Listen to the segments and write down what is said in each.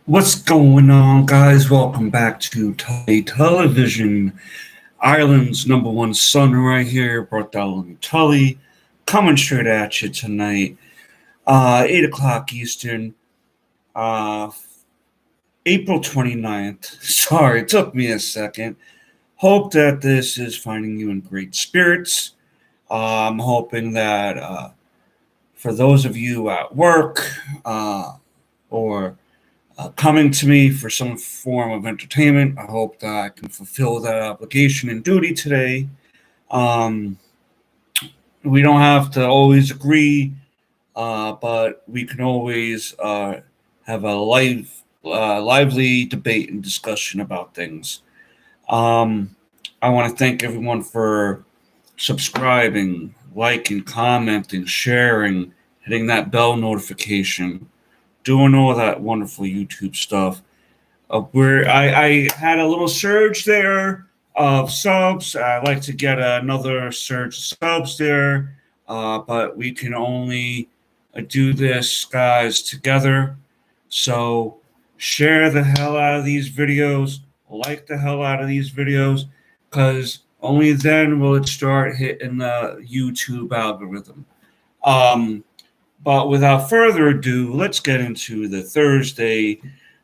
What's going on, guys? Welcome back to Tully Television, Ireland's number one son right here, Bartholomew Tully, coming straight at you tonight, 8 o'clock Eastern, uh, April 29th. Sorry, it took me a second. Hope that this is finding you in great spirits. I'm hoping that for those of you at work or coming to me for some form of entertainment. I hope that I can fulfill that obligation and duty today. Um, we don't have to always agree, but we can always have a lively debate and discussion about things. Um, I want to thank everyone for subscribing, liking, commenting, sharing, hitting that bell notification, doing all that wonderful YouTube stuff. Where I had a little surge there of subs. I'd like to get another surge of subs there, but we can only do this, guys, together. So share the hell out of these videos, like the hell out of these videos, because only then will it start hitting the YouTube algorithm. Um, but without further ado, let's get into the Thursday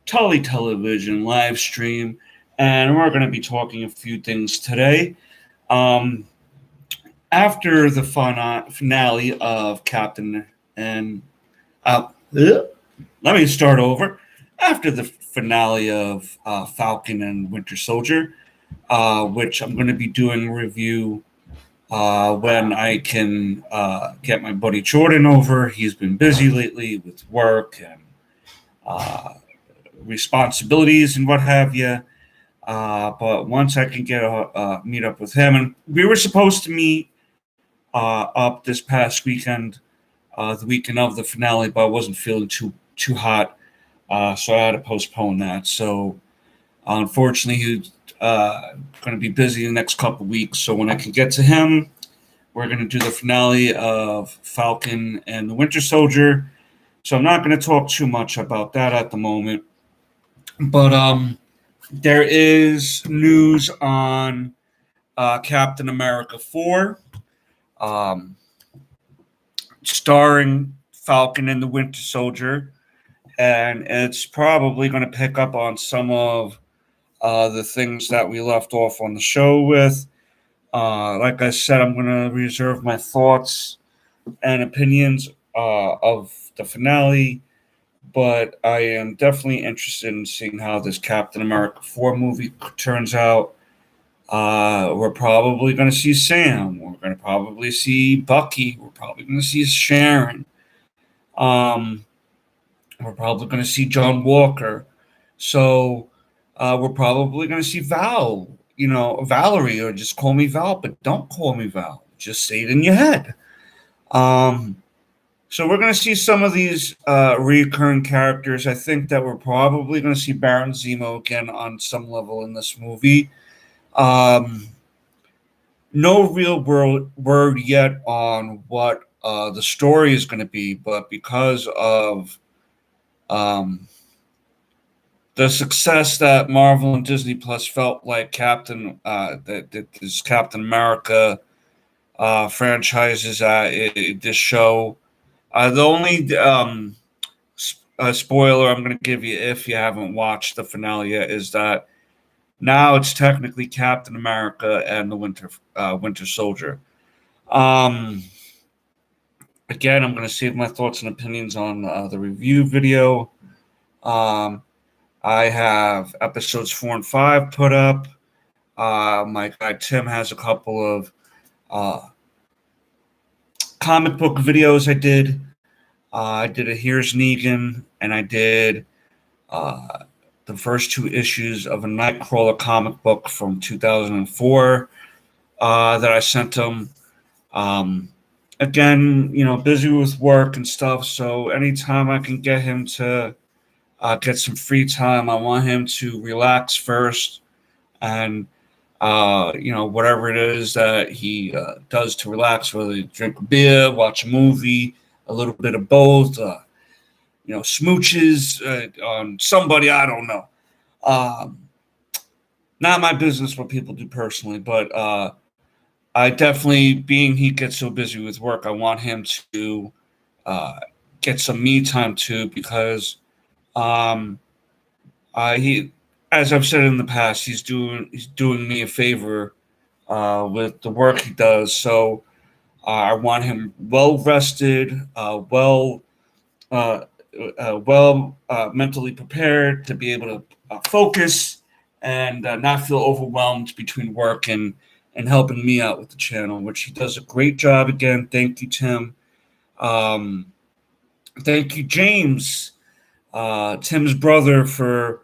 Tully Television live stream. And we're going to be talking a few things today. Um, After the finale of Captain and. Let me start over. After the finale of Falcon and Winter Soldier, which I'm going to be doing a review when I can get my buddy Jordan over. He's been busy lately with work and uh, responsibilities and what have you. But once I can get a meet up with him, and we were supposed to meet up this past weekend, the weekend of the finale, but I wasn't feeling too hot, so I had to postpone that. So unfortunately, he's going to be busy the next couple weeks. So when I can get to him, we're going to do the finale of Falcon and the Winter Soldier. So I'm not going to talk too much about that at the moment. But there is news on Captain America 4, um, starring Falcon and the Winter Soldier. And it's probably going to pick up on some of the things that we left off on the show with. Like I said, I'm going to reserve my thoughts and opinions of the finale, but I am definitely interested in seeing how this Captain America 4 movie turns out. We're probably going to see Sam. We're going to probably see Bucky. We're probably going to see Sharon. Um, we're probably going to see John Walker. So we're probably going to see Val, Valerie, or just call me Val, but don't call me Val. Just say it in your head. So we're going to see some of these recurring characters. I think that we're probably going to see Baron Zemo again on some level in this movie. No real word yet on what the story is going to be, but because of the success that Marvel and Disney Plus felt like that this Captain America franchises this show. The only spoiler I'm going to give you, if you haven't watched the finale yet, is that now it's technically Captain America and the Winter Soldier. Again, I'm going to save my thoughts and opinions on the review video. I have episodes 4 and 5 put up. My guy Tim has a couple of comic book videos I did. I did a Here's Negan, and I did the first 2 issues of a Nightcrawler comic book from 2004 that I sent him. Again, busy with work and stuff, so anytime I can get him to get some free time, I want him to relax first, and whatever it is that he does to relax, whether he drink a beer, watch a movie, a little bit of both. smooches on somebody I don't know. Um, Not my business what people do personally, but I definitely, being he gets so busy with work, I want him to uh, get some me time too, because um, he, as I've said in the past, he's doing me a favor with the work he does. So I want him well rested, uh, mentally prepared to be able to focus and not feel overwhelmed between work and helping me out with the channel, which he does a great job. Again, thank you, Tim. Um, Thank you, James, Tim's brother, for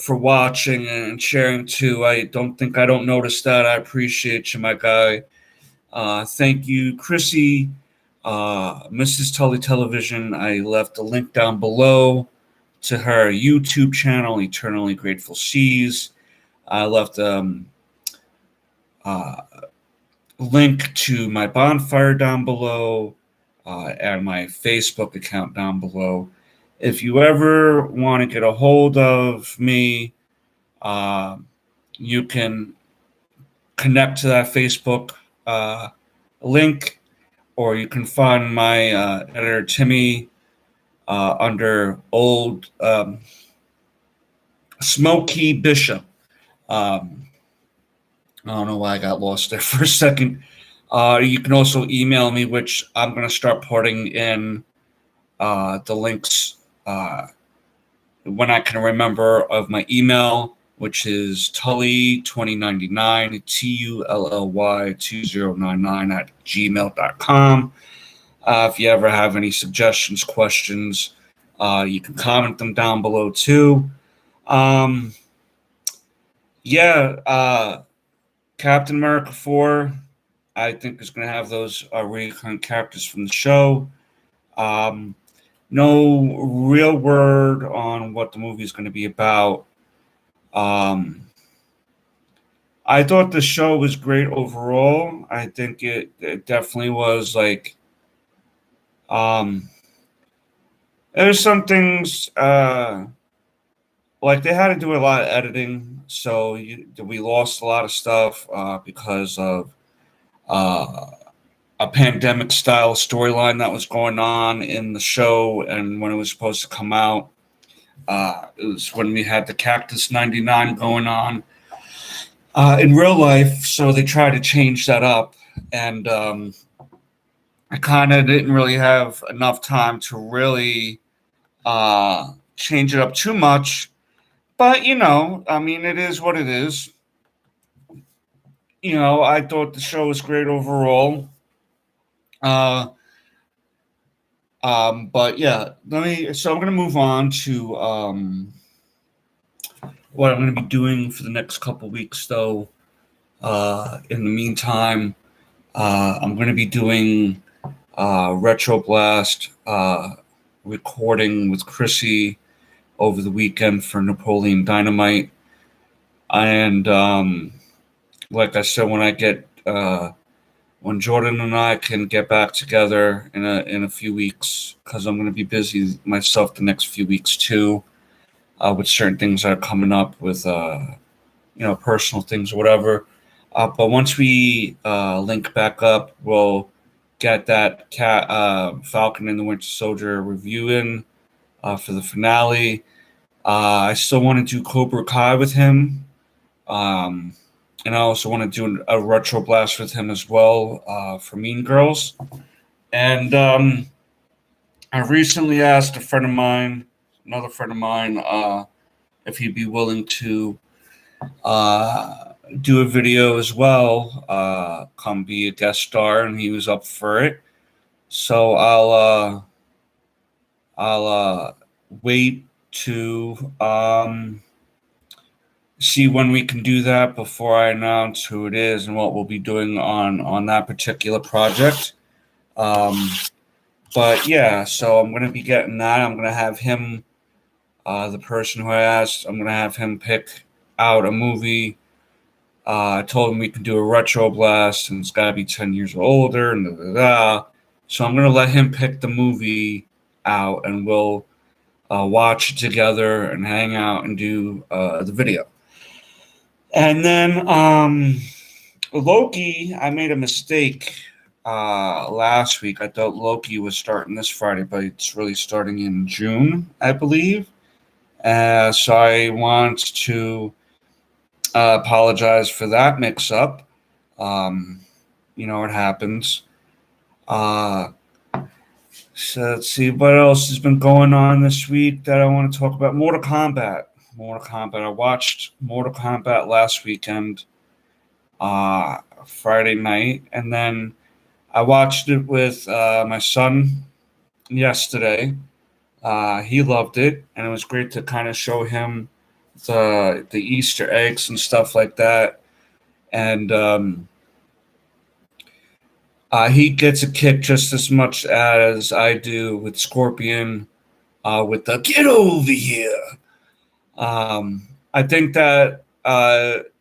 watching and sharing too. I don't notice that. I appreciate you, my guy. Thank you, Chrissy, Mrs. Tully Television. I left a link down below to her YouTube channel, Eternally Grateful Seas. I left uh, link to my bonfire down below and my Facebook account down below. If you ever want to get a hold of me, uh, you can connect to that Facebook uh, link, or you can find my editor Timmy under old Smoky Bishop. Um, I don't know why I got lost there for a second. You can also email me, which I'm going to start putting in the links when I can remember of my email, which is Tully2099, TULLY2099 at gmail.com. If you ever have any suggestions, questions, you can comment them down below too. Um, yeah, Captain America 4, I think, is going to have those recurrent characters from the show. No real word on what the movie is going to be about. I thought the show was great overall. I think it definitely was like, there's some things like they had to do a lot of editing, so we lost a lot of stuff because of uh, a pandemic style storyline that was going on in the show, and when it was supposed to come out, it was when we had the Cactus 99 going on in real life, so they tried to change that up, and I kind of didn't really have enough time to really change it up too much. But I mean, it is what it is. I thought the show was great overall. Uh, but yeah, So I'm gonna move on to what I'm gonna be doing for the next couple weeks, though. In the meantime, I'm gonna be doing Retro Blast recording with Chrissy over the weekend for Napoleon Dynamite, and like I said, when Jordan and I can get back together in a few weeks, because I'm going to be busy myself the next few weeks too, with certain things that are coming up with personal things or whatever. But once we link back up, we'll get that Falcon and the Winter Soldier review in for the finale. I still want to do Cobra Kai with him. And I also want to do a retro blast with him as well for Mean Girls. And I recently asked another friend of mine, if he'd be willing to do a video as well, come be a guest star, and he was up for it. So I'll wait to see when we can do that before I announce who it is and what we'll be doing on that particular project. But yeah, so I'm going to be getting that. I'm going to have him, the person who I asked, I'm going to have him pick out a movie. I told him we can do a retro blast, and it's got to be 10 years older, and da, da, da. So I'm going to let him pick the movie out, and we'll watch it together and hang out and do the video. And then Loki, I made a mistake last week. I thought Loki was starting this Friday, but it's really starting in June, I believe. So I want to apologize for that mix-up. It happens. So let's see what else has been going on this week that I want to talk about. Mortal Kombat. I watched Mortal Kombat last weekend, Friday night, and then I watched it with my son yesterday. He loved it, and it was great to kind of show him the Easter eggs and stuff like that. And he gets a kick just as much as I do with Scorpion, with the "get over here." I think that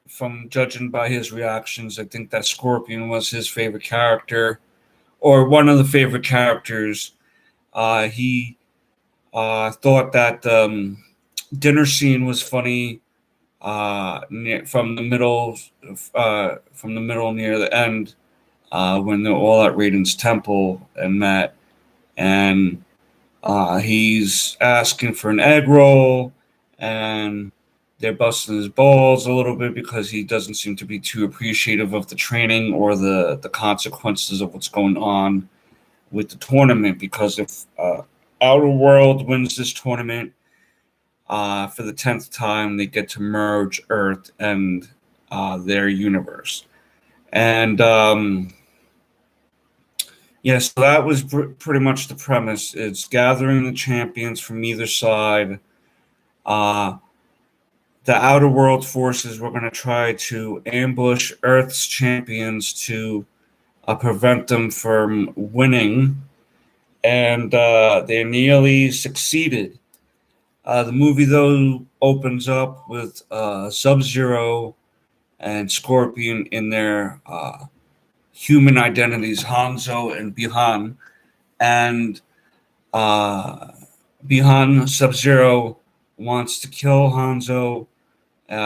from judging by his reactions, I think that Scorpion was his favorite character, or one of the favorite characters. He thought that dinner scene was funny from the middle near the end, when they're all at Raiden's temple and met, and he's asking for an egg roll, and they're busting his balls a little bit because he doesn't seem to be too appreciative of the training or the consequences of what's going on with the tournament. Because if Outer World wins this tournament for the 10th time, they get to merge Earth and their universe. And so that was pretty much the premise. It's gathering the champions from either side. The Outer World forces were going to try to ambush Earth's champions to prevent them from winning, and they nearly succeeded. The movie, though, opens up with Sub-Zero and Scorpion in their human identities, Hanzo and Bihan. And Bihan, Sub-Zero, wants to kill Hanzo.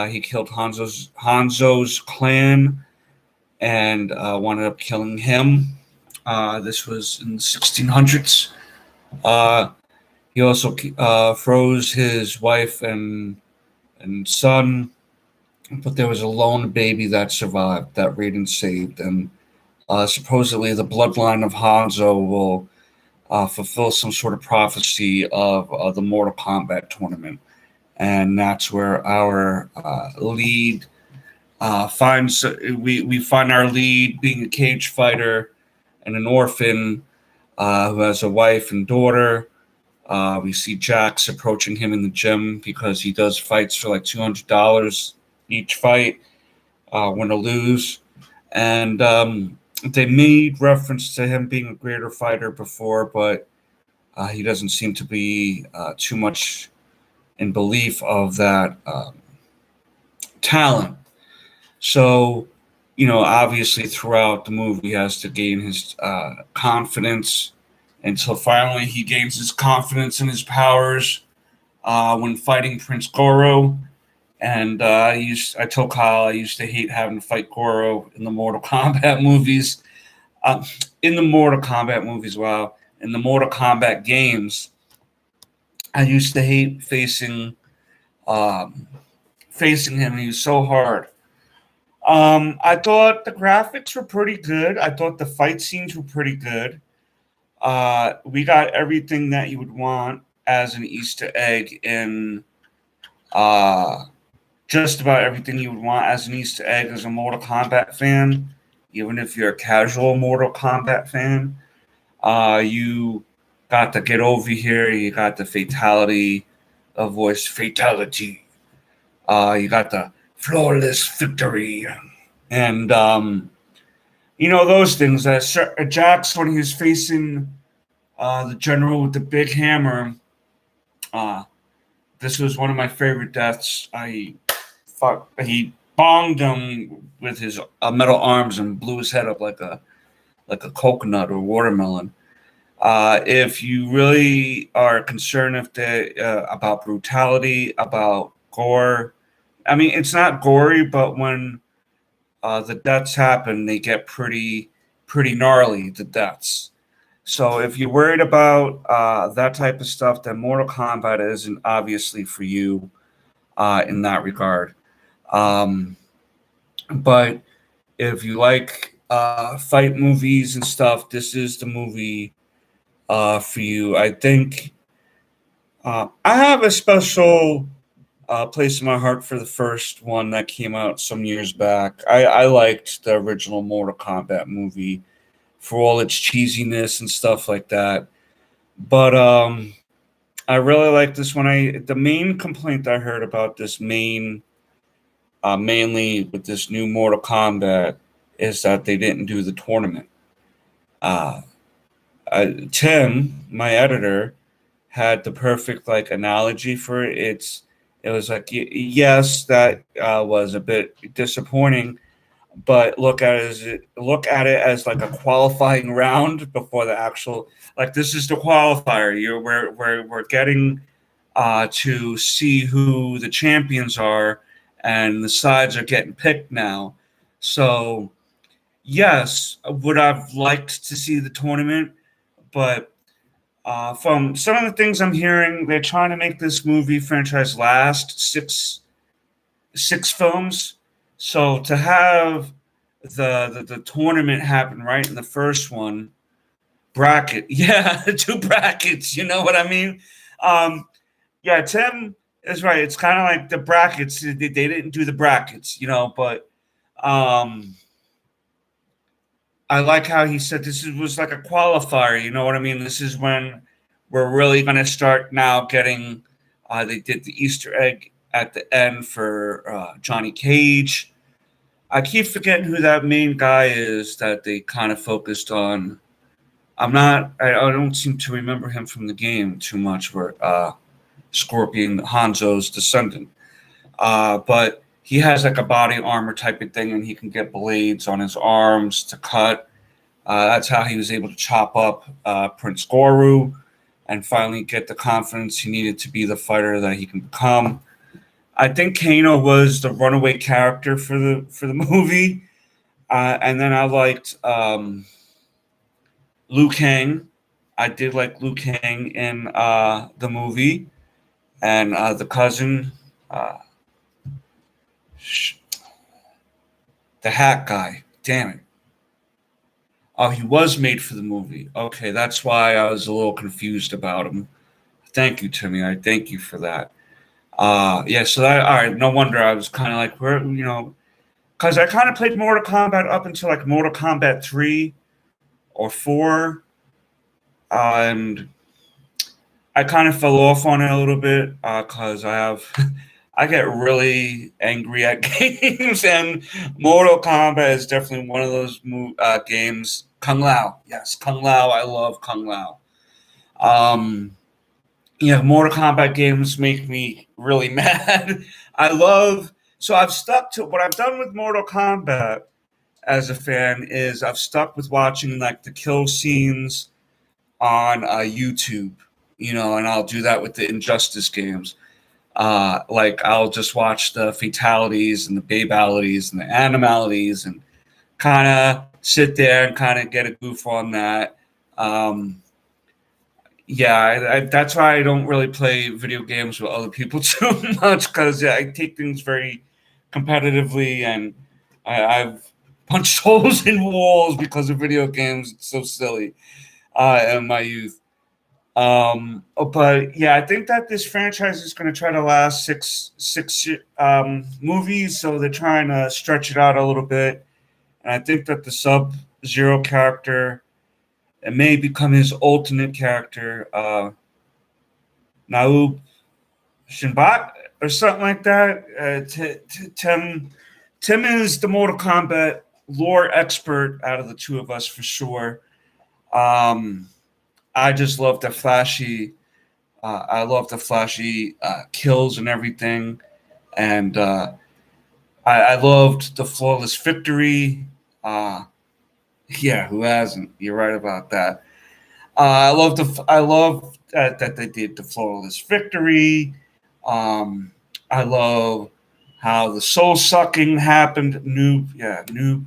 He killed Hanzo's clan and wound up killing him. This was in the 1600s. He also froze his wife and son, but there was a lone baby that survived, that Raiden saved. And supposedly the bloodline of Hanzo will fulfill some sort of prophecy of the Mortal Kombat tournament. And that's where our lead finds. We find our lead being a cage fighter and an orphan who has a wife and daughter. We see Jax approaching him in the gym because he does fights for like $200 each fight, win or lose. And they made reference to him being a greater fighter before, but he doesn't seem to be too much in belief of that talent. So, obviously throughout the movie he has to gain his confidence until finally he gains his confidence in his powers when fighting Prince Goro. And I told Kyle I used to hate having to fight Goro in the Mortal Kombat movies. In the Mortal Kombat games, I used to hate facing him. He was so hard. I thought the graphics were pretty good. I thought the fight scenes were pretty good. We got everything that you would want as an Easter egg in just about everything you would want as an Easter egg as a Mortal Kombat fan. Even if you're a casual Mortal Kombat fan, you got the get over here. You got the fatality, voice fatality. You got the flawless victory. And, those things. Jax, when he was facing the general with the big hammer, this was one of my favorite deaths. He bonged him with his metal arms and blew his head up like a coconut or watermelon. If you really are concerned about brutality, about gore, I mean, it's not gory, but when the deaths happen, they get pretty gnarly. The deaths. So if you're worried about that type of stuff, then Mortal Kombat isn't obviously for you in that regard. Um, but if you like fight movies and stuff, this is the movie for you. I think I have a special place in my heart for the first one that came out some years back. I liked the original Mortal Kombat movie for all its cheesiness and stuff like that. But I really like this one. The main complaint I heard about this mainly with this new Mortal Kombat is that they didn't do the tournament. Uh, Tim, my editor, had the perfect like analogy for it. It was like yes, that was a bit disappointing, but look at it as like a qualifying round before the actual like this is the qualifier. We're getting to see who the champions are, and the sides are getting picked now. So yes, would I've liked to see the tournament, but from some of the things I'm hearing, they're trying to make this movie franchise last six films. So to have the tournament happen right in the first one, bracket, yeah, two brackets. You know what I mean? Um, yeah, Tim is right. It's kind of like the brackets. They didn't do the brackets, but um, I like how he said was like a qualifier. You know what I mean? This is when we're really going to start now getting. They did the Easter egg at the end for Johnny Cage. I keep forgetting who that main guy is that they kind of focused on. I'm not. I don't seem to remember him from the game too much. Where Scorpion Hanzo's descendant, but he has like a body armor type of thing, and he can get blades on his arms to cut. That's how he was able to chop up Prince Goru and finally get the confidence he needed to be the fighter that he can become. I think Kano was the runaway character for the movie, and then I liked Liu Kang. I did like Liu Kang in the movie, and the cousin, uh, the hat guy. Damn it! Oh, he was made for the movie. Okay, that's why I was a little confused about him. Thank you, Timmy. I thank you for that. Yeah, so that all right. No wonder I was kind of like, where because I kind of played Mortal Kombat up until like Mortal Kombat 3 or 4, and I kind of fell off on it a little bit because I get really angry at games, and Mortal Kombat is definitely one of those games. Kung Lao, yes, Kung Lao. I love Kung Lao. Um, yeah, Mortal Kombat games make me really mad. I love so I've stuck to what I've done with Mortal Kombat as a fan is I've stuck with watching like the kill scenes on YouTube, and I'll do that with the Injustice games. Like I'll just watch the fatalities and the babalities and the animalities and kind of sit there and kind of get a goof on that. Um, yeah, that's why I don't really play video games with other people too much because I take things very competitively and I've punched holes in walls because of video games. It's so silly in my youth. But yeah, I think that this franchise is going to try to last six movies, so they're trying to stretch it out a little bit. And I think that the Sub Zero character it may become his alternate character, Naub Shinbat or something like that. Tim is the Mortal Kombat lore expert out of the two of us for sure. Um, I just love the flashy. I love the flashy kills and everything, and I loved the flawless victory. Yeah, who hasn't? You're right about that. I love that they did the flawless victory. Um, I love how the soul sucking happened. Noob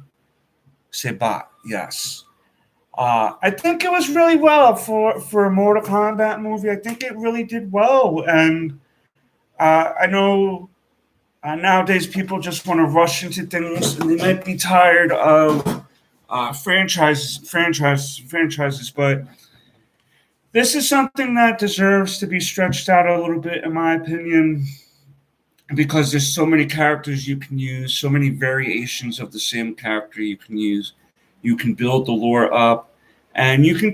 Sabat, yes. I think it was really well for a Mortal Kombat movie. I think it really did well, and I know nowadays people just want to rush into things, and they might be tired of franchises. But this is something that deserves to be stretched out a little bit, in my opinion, because there's so many characters you can use, so many variations of the same character you can use. You can build the lore up, and you can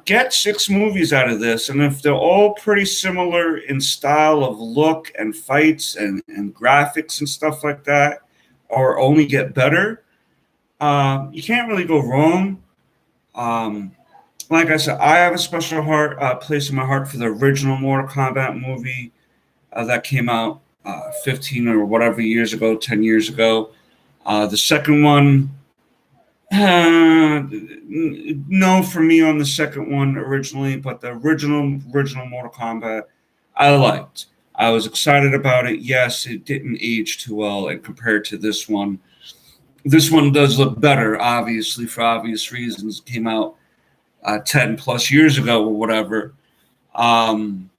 get 6 movies out of this, and if they're all pretty similar in style of look and fights and graphics and stuff like that, or only get better, you can't really go wrong. Um, like I said, I have a special place in my heart for the original Mortal Kombat movie that came out 15 or whatever years ago, 10 years ago. The second one, no for me on the second one originally, but the original Mortal Kombat, I liked. I was excited about it. Yes, it didn't age too well, and compared to this one, this one does look better, obviously for obvious reasons. It came out 10 plus years ago or whatever. Um,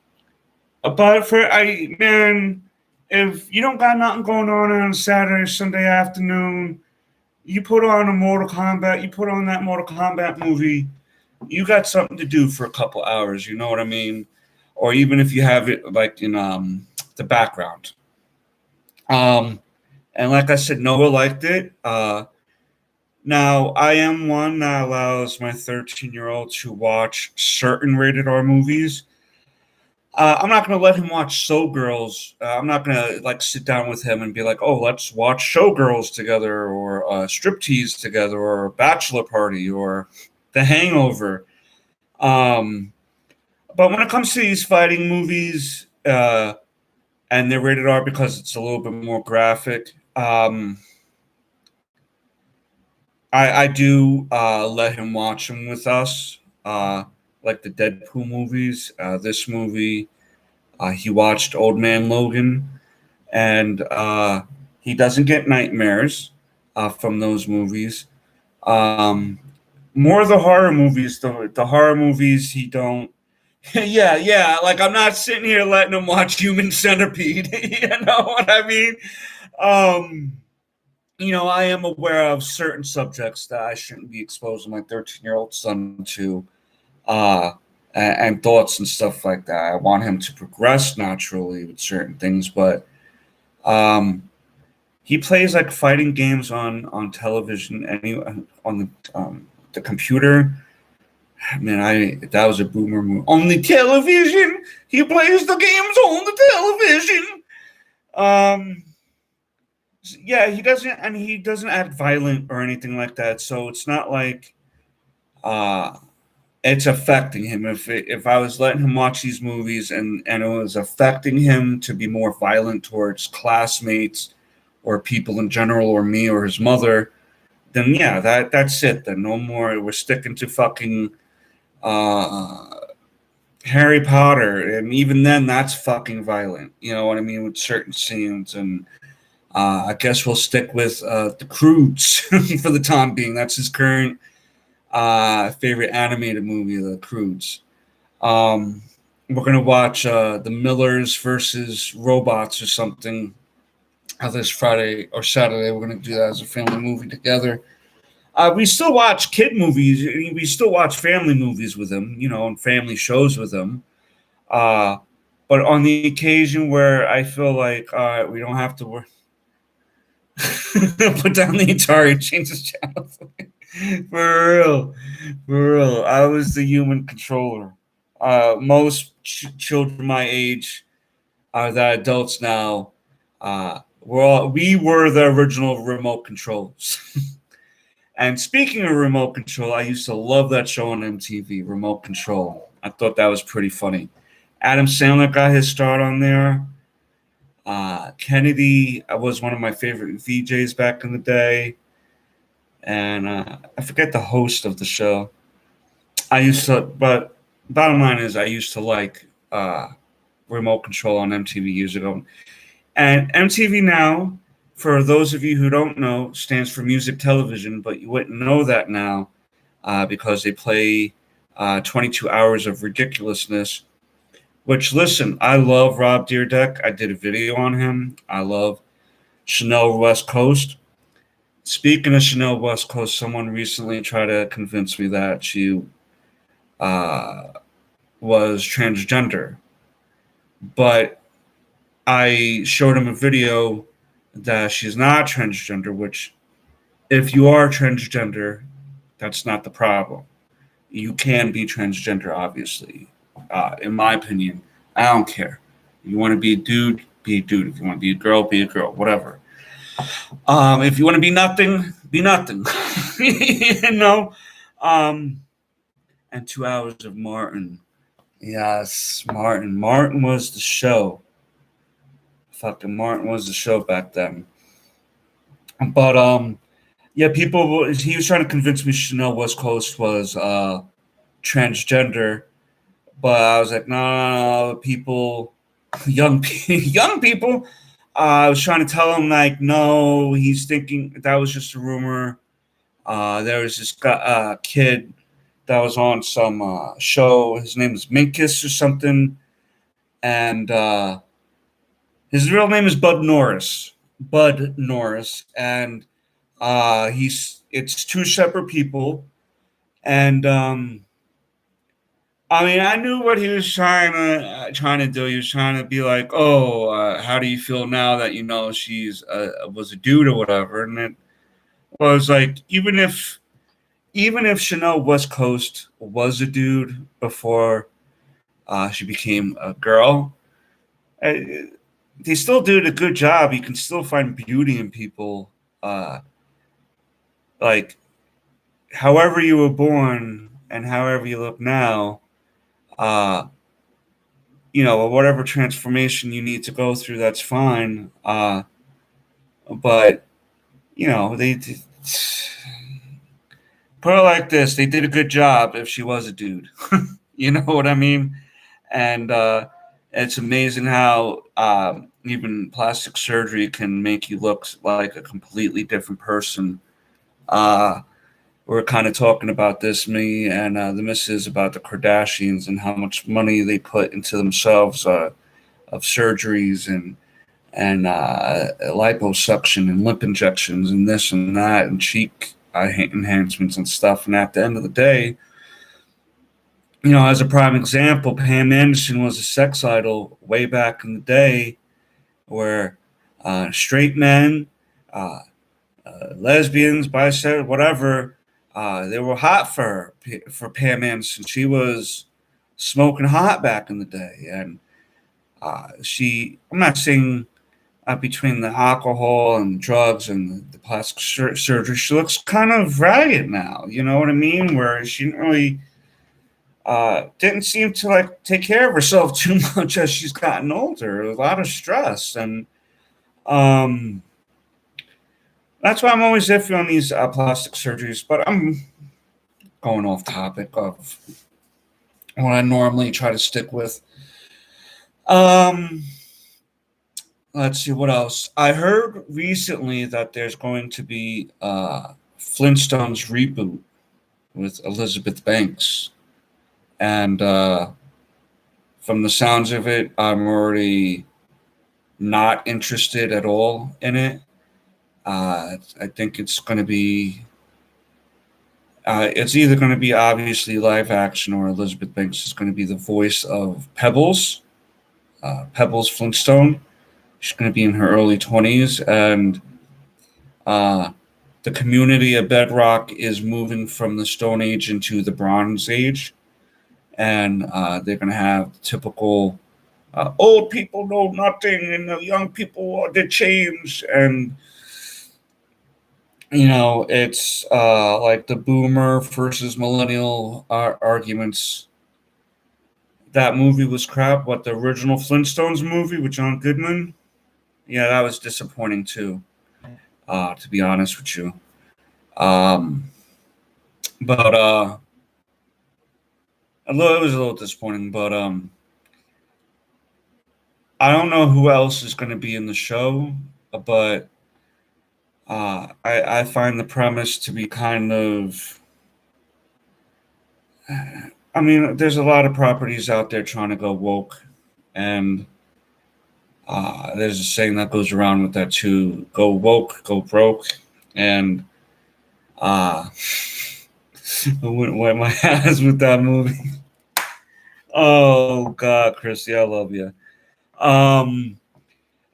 but for I man, if you don't got nothing going on a Saturday, Sunday afternoon, you put on a Mortal Kombat, you put on that Mortal Kombat movie, you got something to do for a couple hours, you know what I mean? Or even if you have it like in the background. Um, and like I said, Noah liked it. Now, I am one that allows my 13-year-old to watch certain rated R movies. I'm not going to let him watch Showgirls. I'm not going to like sit down with him and be like, "Oh, let's watch Showgirls together, or Striptease together, or Bachelor Party, or The Hangover." Um, but when it comes to these fighting movies, and they're rated R because it's a little bit more graphic, I do let him watch them with us, like the Deadpool movies. This movie, he watched Old Man Logan, and he doesn't get nightmares from those movies. Um, More of the horror movies, the horror movies, he don't. Yeah. Like I'm not sitting here letting him watch Human Centipede. You know what I mean? Um, I am aware of certain subjects that I shouldn't be exposing my 13-year-old son to, uh, and thoughts and stuff like that. I want him to progress naturally with certain things, but um, he plays like fighting games on television, on the computer. Man, I that was a boomer move. On the television, he plays the games on the television. Um, yeah, he doesn't act violent or anything like that. So it's not like uh, it's affecting him. If I was letting him watch these movies and it was affecting him to be more violent towards classmates or people in general or me or his mother, then yeah, that's it. Then no more. We're sticking to fucking uh, Harry Potter, and even then, that's fucking violent. You know what I mean with certain scenes, and I guess we'll stick with the Croods for the time being. That's his current favorite animated movie, The Croods. We're gonna watch the Millers versus Robots or something this Friday or Saturday. We're gonna do that as a family movie together. We still watch kid movies. We still watch family movies with him, and family shows with him. Uh, but on the occasion where I feel like, all right, we don't have to put down the Atari and change the channel. For real, for real. I was the human controller. Most children my age are the adults now. We were the original remote controls. And speaking of remote control, I used to love that show on MTV, Remote Control. I thought that was pretty funny. Adam Sandler got his start on there. Kennedy was one of my favorite VJs back in the day. And I forget the host of the show. I used to, but bottom line is, I used to like remote control on MTV years ago. And MTV now, for those of you who don't know, stands for music television, but you wouldn't know that now because they play 22 hours of ridiculousness. Which, listen, I love Rob Deerdeck. I did a video on him. I love Chanel West Coast. Speaking of Chanel West Coast, someone recently tried to convince me that she uh, was transgender. But I showed him a video that she's not transgender, which, if you are transgender, that's not the problem. You can be transgender, obviously. In my opinion, I don't care. You want to be a dude, be a dude. If you want to be a girl, be a girl, whatever. If you want to be nothing, be nothing. you know? Um, and 2 hours of Martin. Yes, Martin. Martin was the show. Fucking Martin was the show back then. But yeah, he was trying to convince me Chanel West Coast was transgender, but I was like, no, no, no, people, young people. I was trying to tell him like, no, he's thinking that was just a rumor. There was this kid that was on some show. His name is Minkus or something, and his real name is Bud Norris. Bud Norris, and it's two separate people, and I mean, I knew what he was trying to do. He was trying to be like, "Oh, how do you feel now that you know she's was a dude or whatever?" And it was like, even if Chanel West Coast was a dude before she became a girl, uh, they still did a good job. You can still find beauty in people, uh, like however you were born and however you look now. Uh, whatever transformation you need to go through, that's fine. But they put it like this: they did a good job if she was a dude. You know what I mean? And it's amazing how even plastic surgery can make you look like a completely different person. Uh, we're kind of talking about this, me and the missus, about the Kardashians and how much money they put into themselves of surgeries and liposuction and lip injections and this and that and cheek enhancements and stuff. And at the end of the day, as a prime example, Pam Anderson was a sex idol way back in the day, where straight men, uh, lesbians, bisexual, whatever, they were hot for Pam Anderson. She was smoking hot back in the day, and I'm not saying between the alcohol and drugs and the plastic surgery, she looks kind of ragged now. You know what I mean? Where she didn't seem to like take care of herself too much as she's gotten older. A lot of stress, and um, that's why I'm always iffy on these plastic surgeries. But I'm going off topic of what I normally try to stick with. Um, let's see what else. I heard recently that there's going to be Flintstones reboot with Elizabeth Banks, and from the sounds of it, I'm already not interested at all in it. I think it's going to be. It's either going to be obviously live action, or Elizabeth Banks is going to be the voice of Pebbles, Pebbles Flintstone. She's going to be in her early 20s, and the community of Bedrock is moving from the Stone Age into the Bronze Age, and they're going to have the typical old people know nothing, and the young people are the change, and it's like the boomer versus millennial arguments. That movie was crap. What, the original Flintstones movie with John Goodman? Yeah, that was disappointing too, to be honest with you. Um, but It was a little disappointing, but I don't know who else is going to be in the show, but I find the premise to be kind of. I mean, there's a lot of properties out there trying to go woke, and there's a saying that goes around with that too: "Go woke, go broke," and uh, I wouldn't wipe my ass with that movie. Oh God, Chrissy, I love you. Um,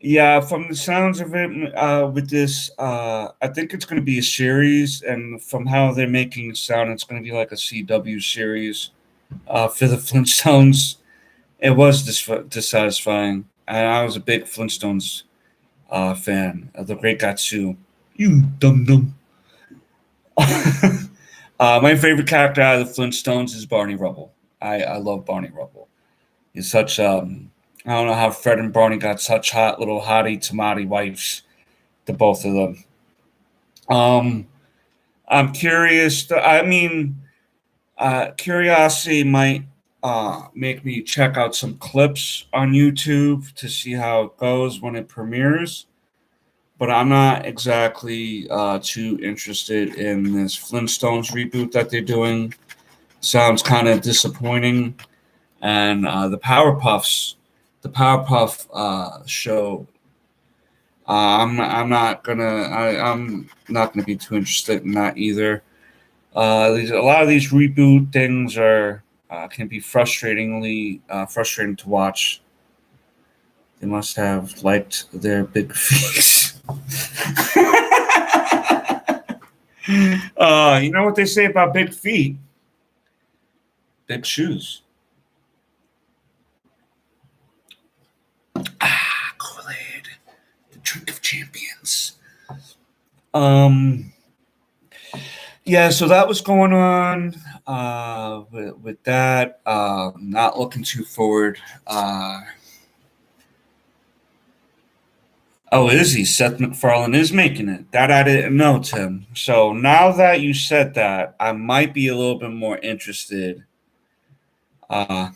Yeah, from the sounds of it, with this, I think it's going to be a series, and from how they're making it sound, it's going to be like a CW series for the Flintstones. It was dissatisfying, and I was a big Flintstones fan of the Great Gatsu. You dum dum. My favorite character out of the Flintstones is Barney Rubble. I love Barney Rubble. He's such I don't know how Fred and Barney got such hot little hottie tamati wives, the both of them. Um, I'm curious. I mean, curiosity might make me check out some clips on YouTube to see how it goes when it premieres. But I'm not exactly too interested in this Flintstones reboot that they're doing. Sounds kind of disappointing. And the Powerpuff show. I'm not gonna be too interested in that either. A lot of these reboot things are can be frustrating to watch. They must have liked their big feet. You know what they say about big feet? Big shoes. Kool-Aid, the drink of champions. Um, yeah, so that was going on with that. Not looking too forward. Oh, is he? Seth MacFarlane is making it. That I didn't know, Tim. So now that you said that, I might be a little bit more interested. Uh,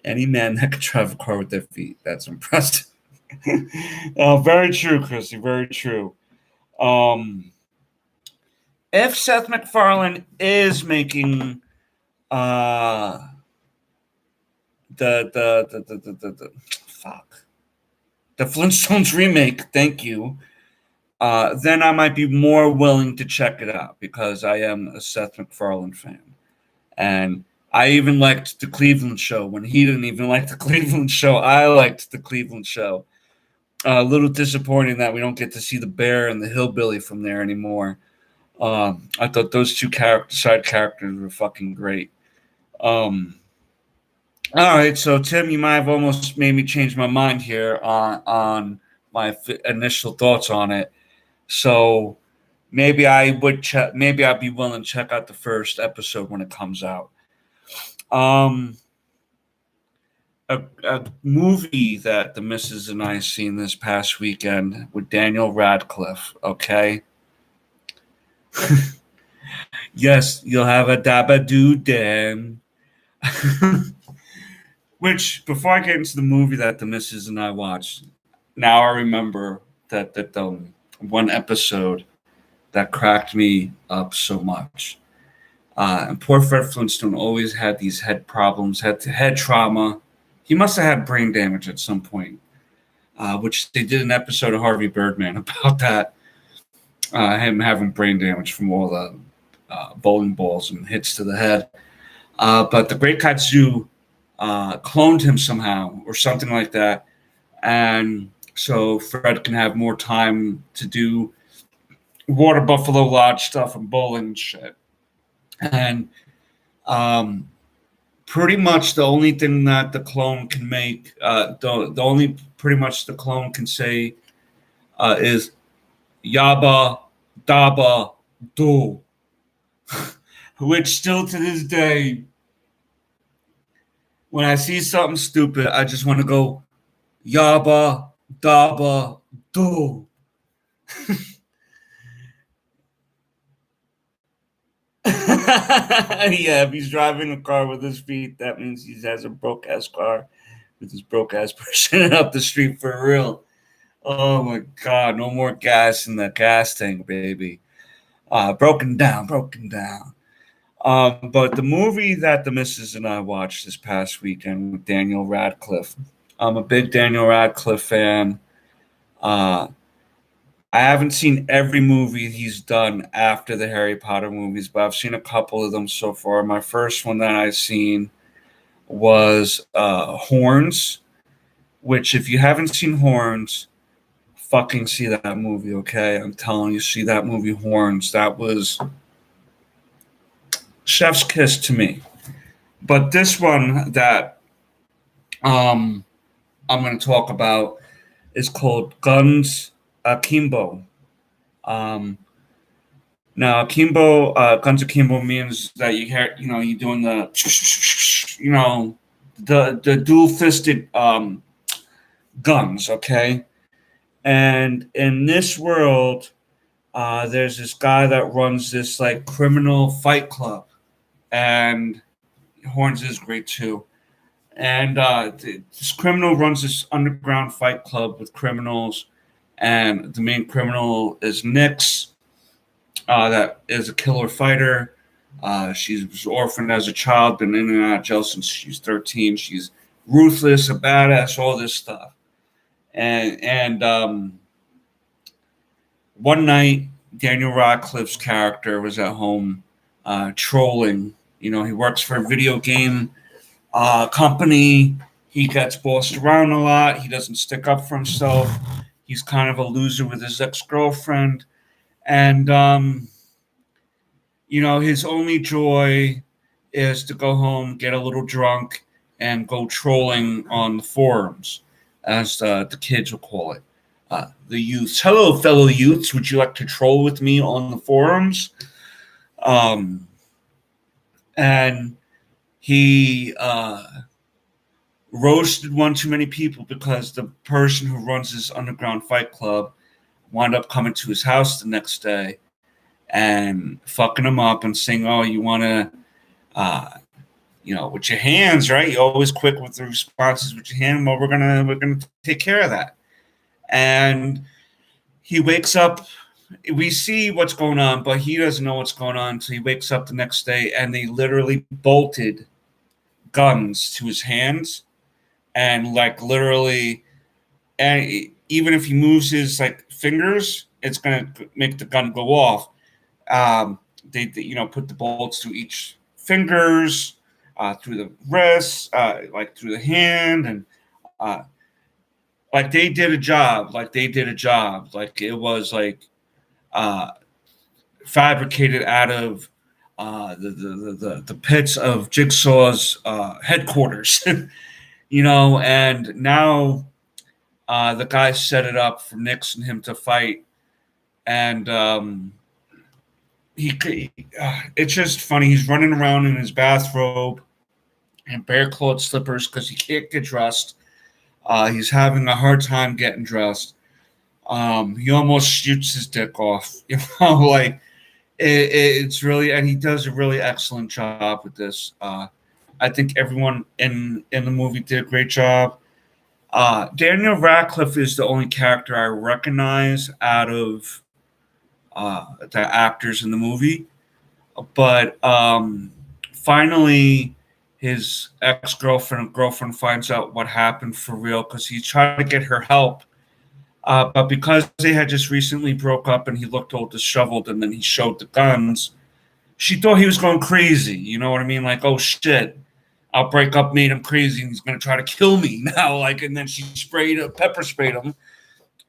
any man that could drive a car with their feet. That's impressive. Very true, Chrissy. Very true. Um, if Seth MacFarlane is making uh, the fuck the Flintstones remake, thank you. Then I might be more willing to check it out because I am a Seth MacFarlane fan, and I even liked the Cleveland Show when he didn't even like the Cleveland Show. I liked the Cleveland Show. A little disappointing that we don't get to see the bear and the hillbilly from there anymore. I thought those two side characters were fucking great. Um, all right, so Tim, you might have almost made me change my mind here on my initial thoughts on it. So maybe I would check. Maybe I'd be willing to check out the first episode when it comes out. Um, a movie that the missus and I seen this past weekend with Daniel Radcliffe. Okay, yes, you'll have a dabadoo Dan. Which before I get into the movie that the missus and I watched, now I remember that the one episode that cracked me up so much. And poor Fred Flintstone always had these head problems, had head trauma. He must have had brain damage at some point, which they did an episode of Harvey Birdman about that. Him having brain damage from all the bowling balls and hits to the head. But the Great Katsu cloned him somehow or something like that. And so Fred can have more time to do Water Buffalo Lodge stuff and bowling and shit. And um, pretty much the only thing that the clone can make, the only pretty much the clone can say is Yaba Daba Do, which still to this day, when I see something stupid, I just want to go Yaba Daba Do. Yeah, if he's driving a car with his feet, that means he has a broke ass car with his broke ass person up the street for real. Oh my god, no more gas in the gas tank, baby. Broken down, broken down. But the movie that the missus and I watched this past weekend with Daniel Radcliffe. I'm a big Daniel Radcliffe fan. Uh, I haven't seen every movie he's done after the Harry Potter movies, but I've seen a couple of them so far. My first one that I've seen was Horns, which, if you haven't seen Horns, fucking see that movie, okay? I'm telling you, see that movie, Horns. That was chef's kiss to me. But this one that um, I'm going to talk about is called Guns Akimbo. Um, Now, akimbo, guns akimbo means that you hear, you're doing the, the dual fisted guns, okay? And in this world, there's this guy that runs this like criminal fight club, and Horns is great too. And this criminal runs this underground fight club with criminals, and the main criminal is Nyx, that is a killer fighter. She was orphaned as a child, been in and out of jail since she's 13. She's ruthless, a badass, all this stuff. And one night, Daniel Radcliffe's character was at home trolling. He works for a video game company. He gets bossed around a lot. He doesn't stick up for himself. He's kind of a loser with his ex-girlfriend. And his only joy is to go home, get a little drunk, and go trolling on the forums, as the kids will call it. The youths. Hello, fellow youths. Would you like to troll with me on the forums? And he roasted one too many people because the person who runs this underground fight club wound up coming to his house the next day and fucking him up and saying, "Oh, you want to, with your hands, right? You're always quick with the responses with your hand. Well, we're gonna take care of that." And he wakes up. We see what's going on, but he doesn't know what's going on. So he wakes up the next day, and they literally bolted guns to his hands, and like literally, and even if he moves his like fingers, it's gonna make the gun go off. They put the bolts through each fingers, through the wrist, like through the hand, and like they did a job. Like it was like uh, fabricated out of the pits of Jigsaw's headquarters. And now the guy set it up for Nyx and him to fight, and it's just funny. He's running around in his bathrobe and bare-clawed slippers because he can't get dressed. He's having a hard time getting dressed. He almost shoots his dick off. Like it's really, and he does a really excellent job with this. I think everyone in the movie did a great job. Daniel Radcliffe is the only character I recognize out of the actors in the movie. But finally, his girlfriend finds out what happened for real because he's trying to get her help. But because they had just recently broke up and he looked all disheveled and then he showed the guns, she thought he was going crazy. You know what I mean? Like, oh shit, our breakup made him crazy and he's going to try to kill me now. Like, and then she pepper sprayed him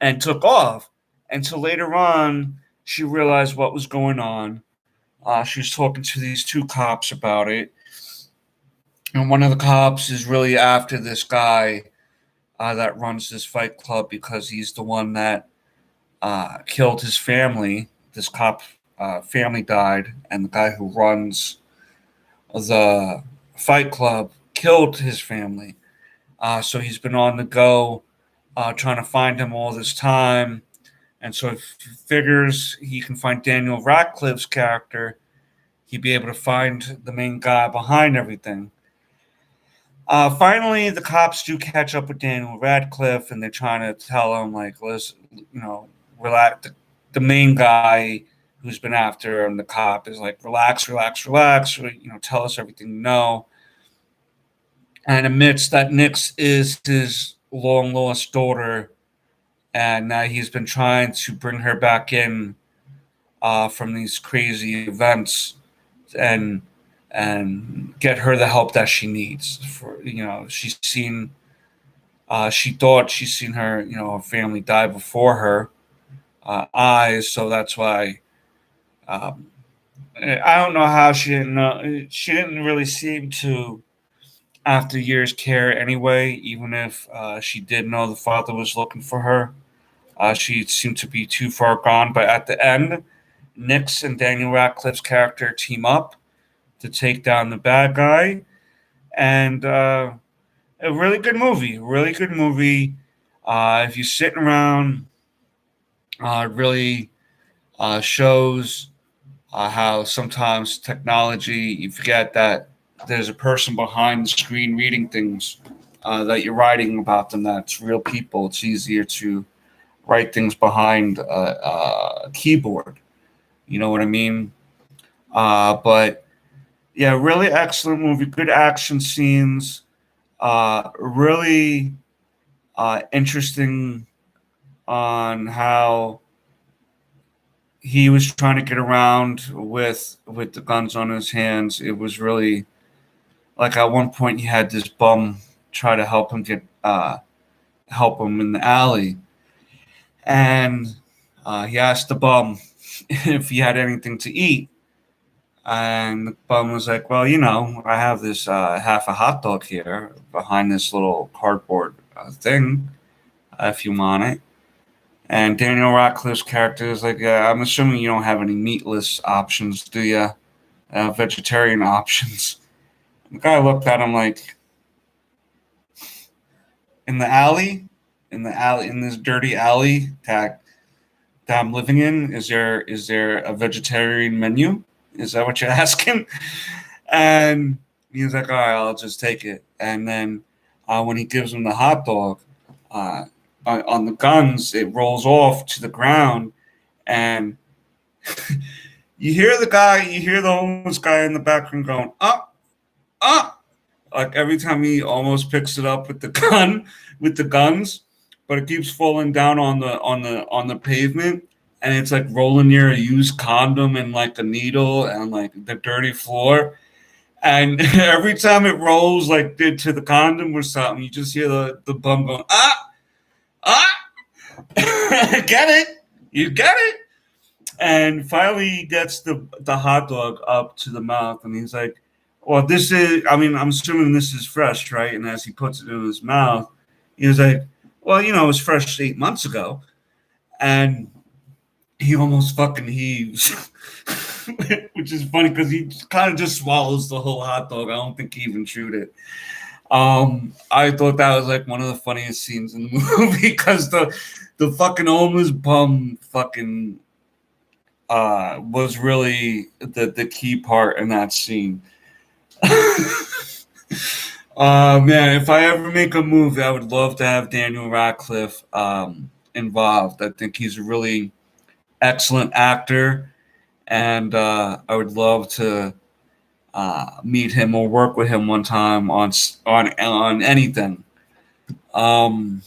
and took off. Until later on, she realized what was going on. She was talking to these two cops about it. And one of the cops is really after this guy that runs this fight club because he's the one that killed his family. This cop family died, and the guy who runs the fight club killed his family. So he's been on the go trying to find him all this time. And so he figures he can find Daniel Radcliffe's character. he'd be able to find the main guy behind everything. Finally, the cops do catch up with Daniel Radcliffe, and they're trying to tell him, like, listen, relax. The main guy who's been after him, the cop, is like, relax, relax, relax. Tell us everything you know. And admits that Nix is his long lost daughter, and that he's been trying to bring her back in from these crazy events, and get her the help that she needs. She thought she's seen her family die before her eyes, so that's why. Um, I don't know how she didn't know. She didn't really seem to, after years, care anyway. Even if she did know the father was looking for her, she seemed to be too far gone. But at the end, Nix and Daniel Radcliffe's character team up to take down the bad guy, and a really good movie. Really good movie. If you're sitting around, it really shows how sometimes technology, you forget that there's a person behind the screen reading things, that you're writing about them, that's real people. It's easier to write things behind a keyboard. You know what I mean? But yeah, really excellent movie. Good action scenes. Really interesting on how he was trying to get around with the guns on his hands. It was really like, at one point he had this bum try to help him in the alley, and he asked the bum if he had anything to eat, and the bum was like, "Well, I have this half a hot dog here behind this little cardboard thing, if you want it." And Daniel Radcliffe's character is like, "Yeah, I'm assuming you don't have any meatless options, do you? Vegetarian options." The guy looked at him like, "In the alley, in this dirty alley that I'm living in, is there a vegetarian menu? Is that what you're asking?" And he was like, "All right, I'll just take it." And then when he gives him the hot dog, uh, on the guns, it rolls off to the ground, and you hear the homeless guy in the background going, "Up, up!" Like every time he almost picks it up with the gun, with the guns, but it keeps falling down on the pavement, and it's like rolling near a used condom and like a needle and like the dirty floor. And every time it rolls like did to the condom or something, you just hear the bum going, "Ah, ah!" Get it? You get it? And finally, he gets the hot dog up to the mouth, and he's like, "Well, this is. I mean, I'm assuming this is fresh, right?" And as he puts it in his mouth, he was like, "Well, it was fresh 8 months ago," and he almost fucking heaves, which is funny because he kind of just swallows the whole hot dog. I don't think he even chewed it. I thought that was like one of the funniest scenes in the movie because the fucking homeless bum fucking was really the key part in that scene. Man, if I ever make a movie, I would love to have Daniel Radcliffe involved. I think he's a really excellent actor, and I would love to meet him or work with him one time on anything. Um,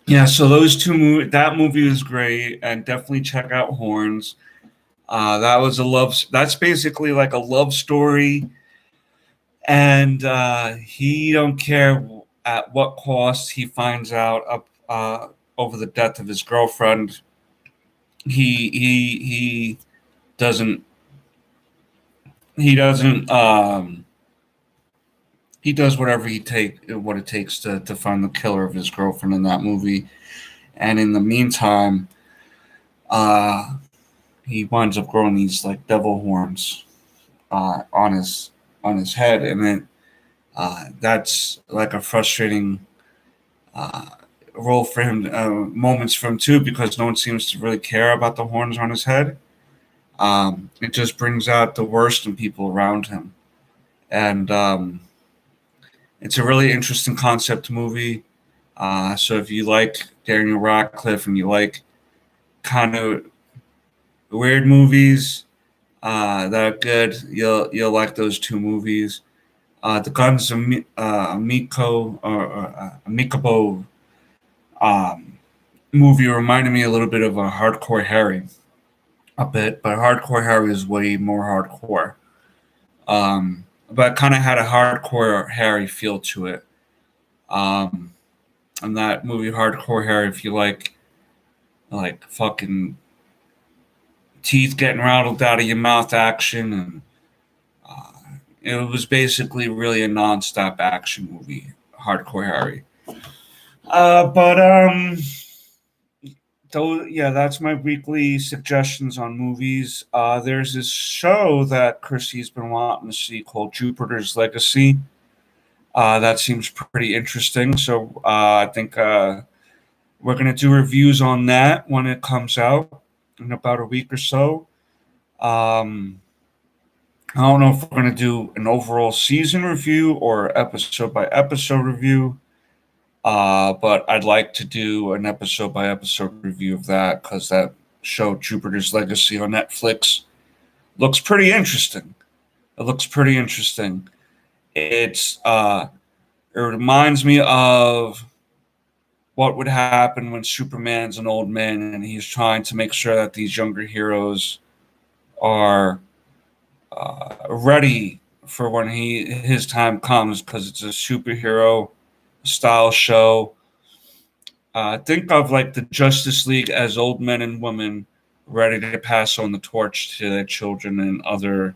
yeah, so that movie was great, and definitely check out Horns. That was a love. That's basically like a love story, and he don't care at what cost he finds out up over the death of his girlfriend. He doesn't he doesn't he does what it takes to find the killer of his girlfriend in that movie, and in the meantime, uh, he winds up growing these like devil horns on his head, and then that's like a frustrating uh, role for him, moments for him too, because no one seems to really care about the horns on his head. It just brings out the worst in people around him, and it's a really interesting concept movie. So if you like Daniel Radcliffe and you like kind of weird movies that are good, you'll like those two movies. The Guns of Miko or Mikabo movie reminded me a little bit of a Hardcore Harry, a bit, but Hardcore Harry is way more hardcore. But kind of had a Hardcore Harry feel to it. Um, and that movie Hardcore Harry, if you like fucking teeth getting rattled out of your mouth action, and uh, it was basically really a non-stop action movie, Hardcore Harry. But though, yeah, that's my weekly suggestions on movies. There's this show that Chrissy's been wanting to see called Jupiter's Legacy. That seems pretty interesting. So I think we're going to do reviews on that when it comes out in about a week or so. Um, I don't know if we're going to do an overall season review or episode by episode review. But I'd like to do an episode by episode review of that because that show, Jupiter's Legacy on Netflix, looks pretty interesting. It looks pretty interesting. It reminds me of what would happen when Superman's an old man and he's trying to make sure that these younger heroes are ready for when his time comes because it's a superhero style show. Think of like the Justice League as old men and women ready to pass on the torch to their children and other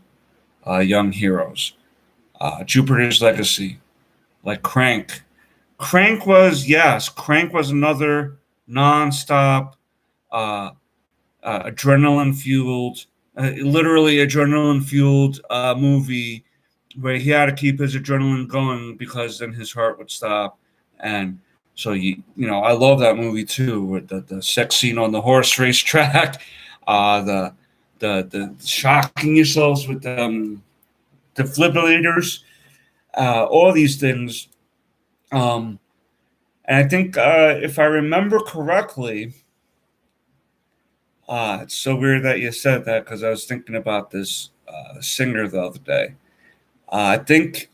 young heroes. Jupiter's Legacy, like Crank. Crank was another nonstop, uh, adrenaline fueled, literally adrenaline fueled movie where he had to keep his adrenaline going because then his heart would stop. And so I love that movie too, with the sex scene on the horse race track, the the shocking yourselves with defibrillators, all these things. Um, and I think if I remember correctly, it's so weird that you said that because I was thinking about this singer the other day. I think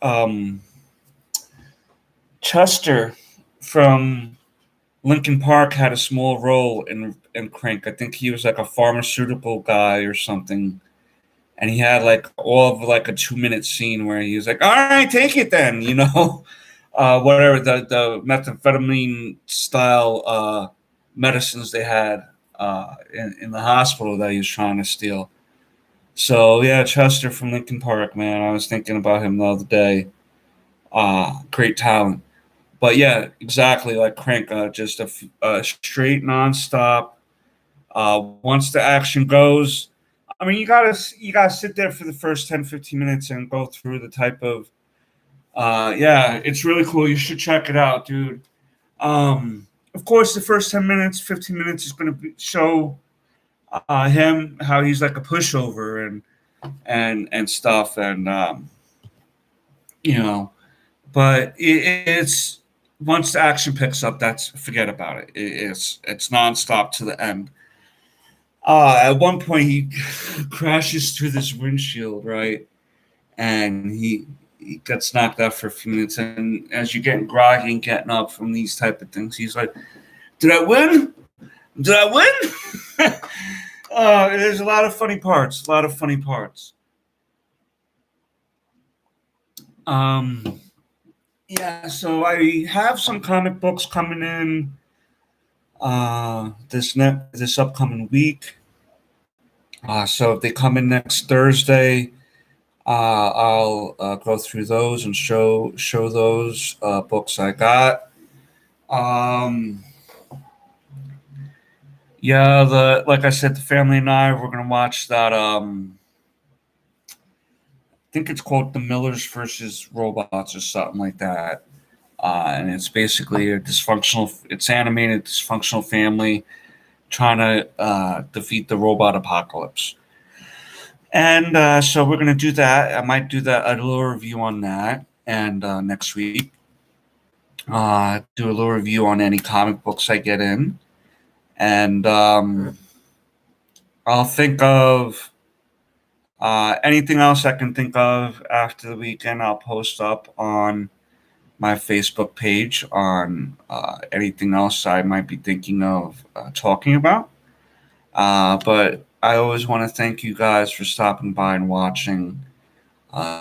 Chester from Lincoln Park had a small role in Crank. I think he was like a pharmaceutical guy or something, and he had like all of like a 2 minute scene where he was like, "All right, take it then," whatever the methamphetamine style medicines they had in the hospital that he was trying to steal. So yeah, Chester from Lincoln Park, man, I was thinking about him the other day. Great talent. But yeah, exactly like Crank, just a straight nonstop. Once the action goes, I mean, you gotta sit there for the first 10-15 minutes and go through the type of. Yeah, it's really cool. You should check it out, dude. Of course, the first 10 minutes, 15 minutes is going to show him how he's like a pushover and stuff, and you know. But it's once the action picks up, that's forget about it. It's nonstop to the end. At one point, he crashes through this windshield, right, and he gets knocked out for a few minutes. And as you're getting groggy and getting up from these type of things, he's like, "Did I win? Did I win?" There's a lot of funny parts. A lot of funny parts. Um, yeah, so I have some comic books coming in this upcoming week. So if they come in next Thursday, I'll go through those and show those books I got. Um, yeah, the like I said, the family and I we're gonna watch that. I think it's called The Millers versus Robots or something like that. And it's basically a dysfunctional. It's animated dysfunctional family trying to defeat the robot apocalypse. And so we're going to do that. I might do a little review on that. And next week, do a little review on any comic books I get in. And I'll think of anything else I can think of after the weekend. I'll post up on my Facebook page on anything else I might be thinking of talking about. But I always want to thank you guys for stopping by and watching,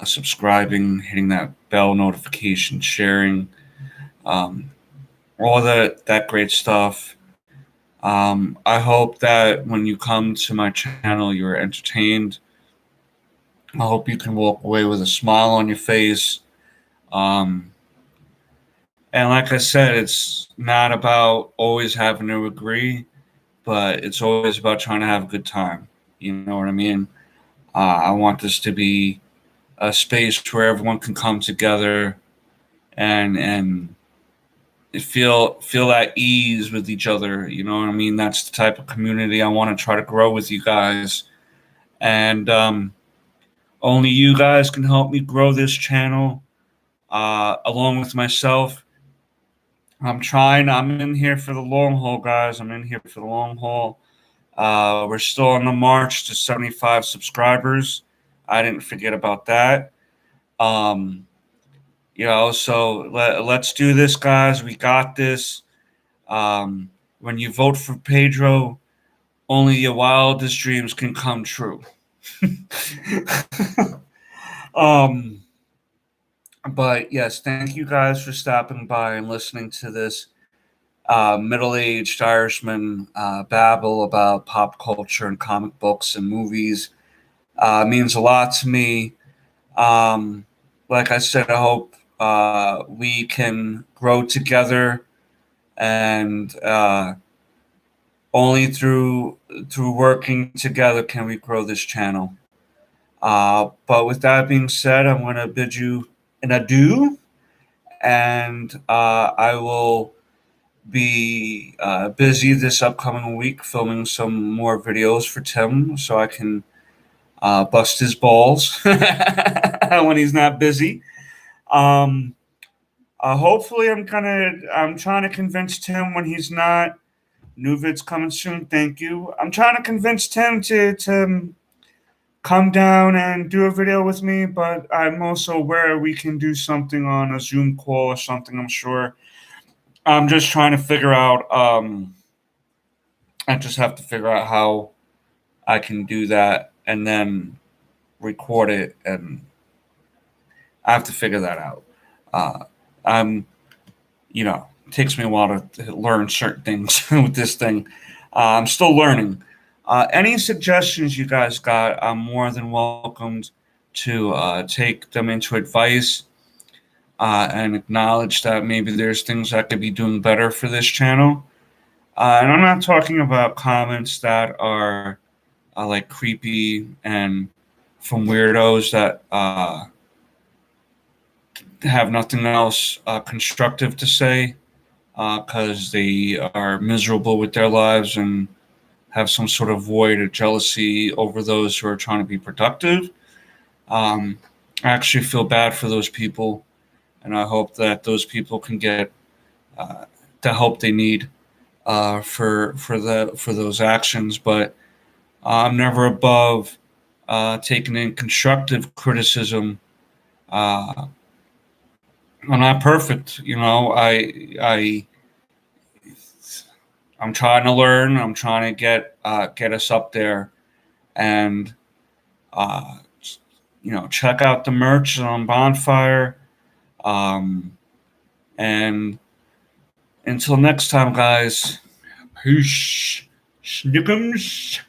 subscribing, hitting that bell notification, sharing, um, all that great stuff. I hope that when you come to my channel, you're entertained. I hope you can walk away with a smile on your face. Um, and like I said, it's not about always having to agree, but it's always about trying to have a good time. You know what I mean? I want this to be a space where everyone can come together and feel at ease with each other. You know what I mean? That's the type of community I want to try to grow with you guys. And only you guys can help me grow this channel, along with myself. I'm trying. I'm in here for the long haul, guys. I'm in here for the long haul. We're still on the march to 75 subscribers. I didn't forget about that. Um, so let's do this, guys. We got this. When you vote for Pedro, only your wildest dreams can come true. um, but yes, thank you guys for stopping by and listening to this middle-aged Irishman babble about pop culture and comic books and movies. Means a lot to me. Um, like I said, I hope we can grow together, and only through working together can we grow this channel. But with that being said, I'm going to bid you an adieu, and I will be busy this upcoming week filming some more videos for Tim so I can bust his balls when he's not busy. Um, Hopefully, I'm trying to convince Tim when he's not. New vid's coming soon. Thank you. I'm trying to convince Tim to come down and do a video with me, but I'm also aware we can do something on a Zoom call or something. I'm sure. I'm just trying to figure out. I just have to figure out how I can do that and then record it, and I have to figure that out. Uh, I'm, it takes me a while to learn certain things with this thing. I'm still learning. Any suggestions you guys got, I'm more than welcomed to take them into advice, and acknowledge that maybe there's things I could be doing better for this channel. And I'm not talking about comments that are like creepy and from weirdos that have nothing else constructive to say, because they are miserable with their lives and have some sort of void or jealousy over those who are trying to be productive. I actually feel bad for those people, and I hope that those people can get the help they need for those actions. But I'm never above taking in constructive criticism. I'm not perfect, I'm trying to learn. I'm trying to get us up there, and uh, check out the merch on Bonfire. Um, and until next time, guys, peace, snickums.